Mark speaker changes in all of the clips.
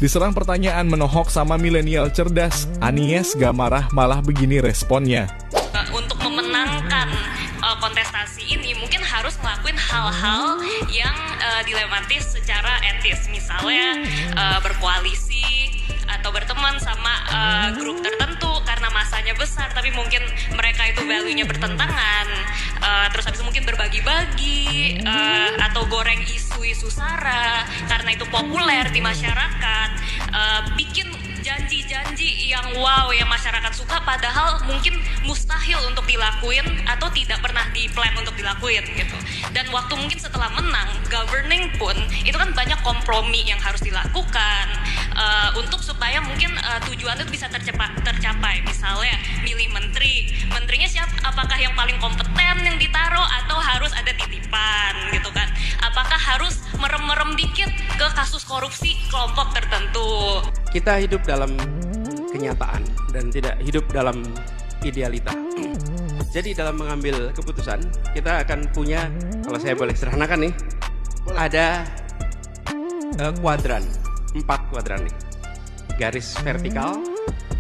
Speaker 1: Diserang pertanyaan menohok sama milenial cerdas, Anies gak marah, malah begini responnya.
Speaker 2: Untuk memenangkan kontestasi ini mungkin harus ngelakuin hal-hal yang dilematis secara etis. Misalnya berkoalisi atau berteman sama grup tertentu karena masanya besar tapi mungkin mereka itu value-nya bertentangan. Terus habis itu mungkin berbagi-bagi atau goreng isu-isu sara karena itu populer di masyarakat. Bikin janji-janji yang wow yang masyarakat suka padahal mungkin mustahil untuk dilakuin atau tidak pernah di-plan untuk dilakuin gitu. Dan waktu mungkin setelah menang, governing pun itu kan banyak kompromi yang harus dilakukan untuk supaya mungkin tujuan itu bisa tercapai. Misalnya milih menterinya siapa? Apakah yang paling kompeten yang ditaruh atau harus ada titipan gitu kan? Apakah harus merem-merem dikit ke kasus korupsi kelompok tertentu?
Speaker 3: Kita hidup dalam kenyataan dan tidak hidup dalam idealita. Jadi dalam mengambil keputusan, kita akan punya, kalau saya boleh sederhanakan nih, ada kuadran, 4 kuadran nih. Garis vertikal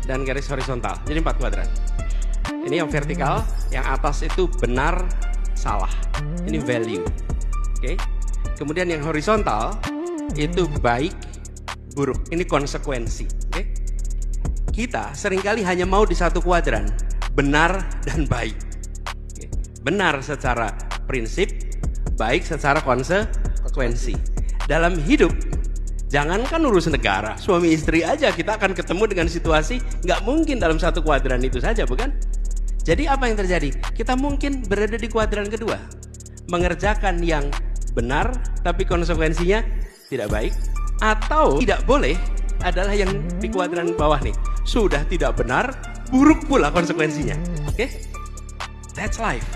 Speaker 3: dan garis horizontal. Jadi 4 kuadran. Ini yang vertikal, yang atas itu benar, salah. Ini value. Oke. Kemudian yang horizontal itu baik, buruk. Ini konsekuensi. Okay? Kita seringkali hanya mau di satu kuadran, benar dan baik. Okay? Benar secara prinsip, baik secara konsekuensi. Dalam hidup, jangankan urus negara, suami istri aja kita akan ketemu dengan situasi nggak mungkin dalam satu kuadran itu saja, bukan? Jadi apa yang terjadi? Kita mungkin berada di kuadran kedua, mengerjakan yang benar tapi konsekuensinya tidak baik. Atau tidak boleh adalah yang di kuadran bawah nih. Sudah tidak benar, buruk pula konsekuensinya. Oke? That's life.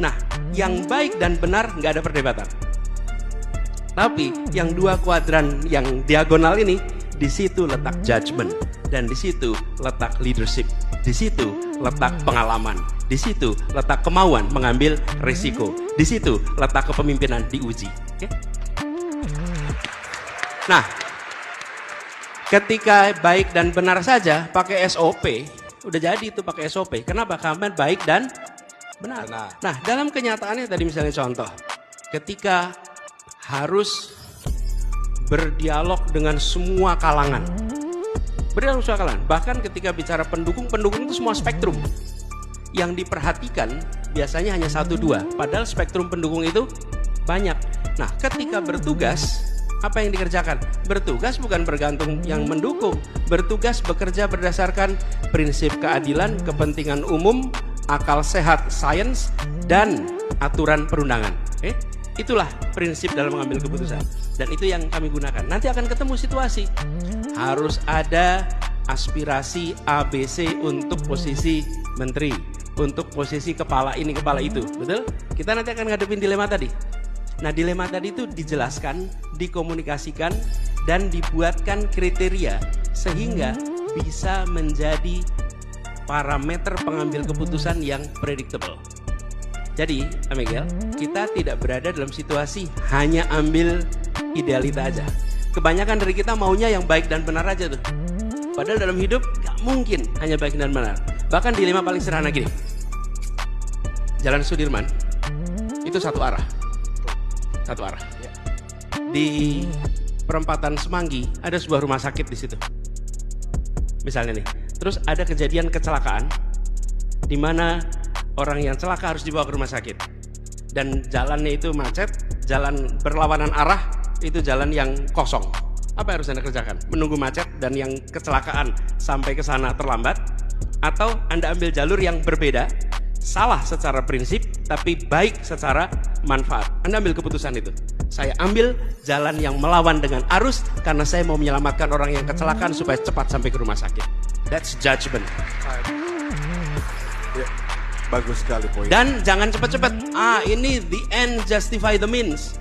Speaker 3: Nah, yang baik dan benar nggak ada perdebatan. Tapi yang 2 kuadran yang diagonal ini, di situ letak judgment. Dan di situ letak leadership. Di situ letak pengalaman. Di situ letak kemauan mengambil risiko. Di situ letak kepemimpinan diuji. Oke? Nah, ketika baik dan benar saja pakai SOP, udah jadi itu pakai SOP. Kenapa? Karena baik dan benar. Nah, dalam kenyataannya tadi misalnya contoh, ketika harus berdialog dengan semua kalangan. Berdialog semua kalangan. Bahkan ketika bicara pendukung itu semua spektrum. Yang diperhatikan biasanya hanya 1-2, padahal spektrum pendukung itu banyak. Nah, ketika bertugas, apa yang dikerjakan? Bertugas bukan bergantung yang mendukung. Bertugas bekerja berdasarkan prinsip keadilan, kepentingan umum, akal sehat, sains, dan aturan perundangan. Itulah prinsip dalam mengambil keputusan. Dan itu yang kami gunakan. Nanti akan ketemu situasi. Harus ada aspirasi ABC untuk posisi menteri, untuk posisi kepala ini, kepala itu. Betul? Kita nanti akan ngadepin dilema tadi. Nah, dilema tadi itu dijelaskan, dikomunikasikan, dan dibuatkan kriteria sehingga bisa menjadi parameter pengambil keputusan yang predictable. Jadi, Amigel, kita tidak berada dalam situasi hanya ambil idealita aja. Kebanyakan dari kita maunya yang baik dan benar aja tuh. Padahal dalam hidup gak mungkin hanya baik dan benar. Bahkan dilema paling sederhana gini. Jalan Sudirman itu satu arah. Satu arah. Di perempatan Semanggi ada sebuah rumah sakit di situ. Misalnya nih, terus ada kejadian kecelakaan di mana orang yang celaka harus dibawa ke rumah sakit. Dan jalannya itu macet, jalan berlawanan arah, itu jalan yang kosong. Apa yang harus Anda kerjakan? Menunggu macet dan yang kecelakaan sampai ke sana terlambat, atau Anda ambil jalur yang berbeda, salah secara prinsip tapi baik secara manfaat. Anda ambil keputusan itu. Saya ambil jalan yang melawan dengan arus karena saya mau menyelamatkan orang yang kecelakaan supaya cepat sampai ke rumah sakit. That's judgment.
Speaker 4: Ya, bagus sekali poin.
Speaker 3: Dan jangan cepat-cepat. Ini the end justify the means.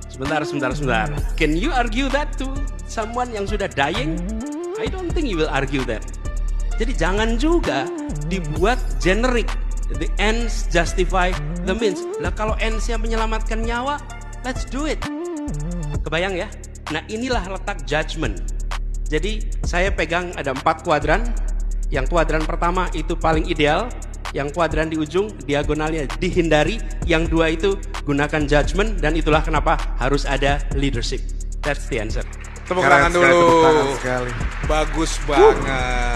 Speaker 3: Sebentar. Can you argue that to someone yang sudah dying? I don't think you will argue that. Jadi jangan juga dibuat generic. The ends justify the means. Nah, kalau ends-nya menyelamatkan nyawa, let's do it. Kebayang ya? Nah, inilah letak judgment. Jadi saya pegang ada 4 kuadran. Yang kuadran pertama itu paling ideal. Yang kuadran di ujung diagonalnya dihindari. Yang 2 itu gunakan judgment. Dan itulah kenapa harus ada leadership. That's the answer.
Speaker 5: Tepuk
Speaker 4: Keren
Speaker 5: tangan
Speaker 4: sekali,
Speaker 5: dulu.
Speaker 4: tepuk tangan sekali.
Speaker 5: Bagus banget.